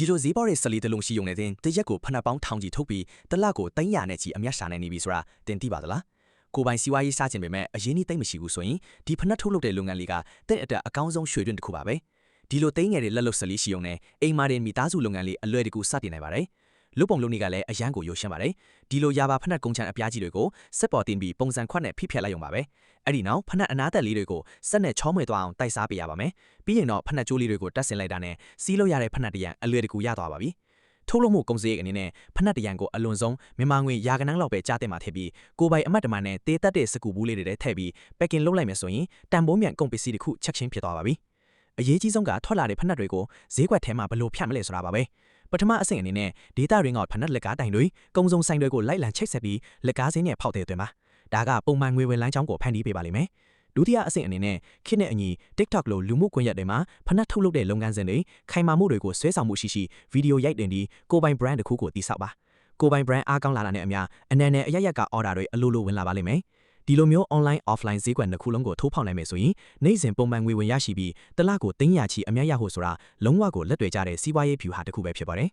ဒီလိုဈေးပေါတဲ့ဆက်လီတလုံးရှိုံနေတဲ့တရက်ကိုဖနက်ပေါင်းထောင်ကြီးထုတ်ပြီးတလကို300နဲ့ချီအမျက်ရှာနေပြီဆိုတာတင်သိပါသလားကိုပိုင်စီဝါရေးစားခြင်းပေမဲ့အရင်တိတ်မရှိဘူးဆိုရင်ဒီဖနက်ထုတ်လုပ်တဲ့လုပ်ငန်းလေးကတဲ့အတက်အကောင်းဆုံးရွှေတွင်းတစ်ခုပါပဲဒီလိုသိငယ်တဲ့လက်လွတ်ဆက်လီရှိုံနဲ့အိမ်မာတဲ့မိသားစုလုပ်ငန်းလေးအလွယ်တကူစတင်နိုင်ပါတယ်လုပုံလုံးတွေကလည်းအရန်ကိုရိုရှင်းပါတယ်ဒီလိုရာပါဖနက်ကုန်းချန်အပြားကြီးတွေကိုစက်ပေါ်တင်ပြီးပုံစံခွက်နဲ့ဖိဖြတ်လိုက်ရုံပါပဲအဲ့ဒီနောက်ဖနက်အနားသက်လေးတွေကိုစက်နဲ့ချောမွေသွားအောင်တိုက်စားပေးရပါမယ်ပြီးရင်တော့ဖနက်ကျိုးလေးတွေကိုတက်ဆင်လိုက်တာနဲ့စီးလို့ရတဲ့ဖနက်တရံအလွယ်တကူရသွားပါပြီထုတ်လုပ်မှုကုန်စည်အနေနဲ့ဖနက်တရံကိုအလွန်ဆုံးမြန်မာငွေရာကနန်းလောက်ပဲကြားတင်မှာထည့်ပြီးကိုပိုင်အမတ်တမန်နဲ့တေးတက်တဲ့စကူဘူးလေးတွေထဲထည့်ပြီးပက်ကင်လုပ်လိုက်မယ်ဆိုရင်တန်ဖိုးမြန်ကုန်ပစ္စည်းတစ်ခုချက်ချင်းဖြစ်သွားပါပြီအရေးကြီးဆုံးကထွက်လာတဲ့ဖနက်တွေကိုဈေးကွက်ထဲမှာဘယ်လိုဖြတ်မလဲဆိုတာပါပဲပထမအဆင့်အနေနဲ့ဒေတာရင်းကဖနက်လက်ကားတိုင်တွေကုံစုံဆိုင်တွေကိုလိုက်လံချိတ်ဆက်ပြီးလက်ကားစင်းနဲ့ဖောက်တဲ့အတွင်းမှာဒါကပုံမှန်ငွေဝင်လမ်းကြောင်းကိုဖန်တီးပေးပါလိမ့်မယ်ဒုတိယအဆင့်အနေနဲ့ခေတ်နဲ့အညီ TikTok လိုလူမှုကွန်ရက်တွေမှာဖနက်ထုတ်လုပ်တဲ့လုပ်ငန်းစဉ်တွေခိုင်မာမှုတွေကိုဆွဲဆောင်မှုရှိဗီဒီယိုရိုက်တင်ပြီးကိုပိုင် brand တစ်ခုကိုတည်ဆောက်ပါကိုပိုင် brand အားကောင်းလာတာနဲ့အမျှအနံနဲ့အရရက်က order တွေအလိုလိုဝင်လာပါလိမ့်မယ်ဒီလိုမျိုး online offline ဈေးကွက်နှစ်ခုလုံးကိုထိုးဖောက်နိုင်မယ်ဆိုရင်နေ့စဉ်ပုံမှန်ငွေဝင်ရရှိပြီးတစ်လကို300ချီအများရဖို့ဆိုတာလုံးဝကိုလက်တွေ့ကျတဲ့စီးပွားရေးဖြူဟာတစ်ခုပဲဖြစ်ပါတယ်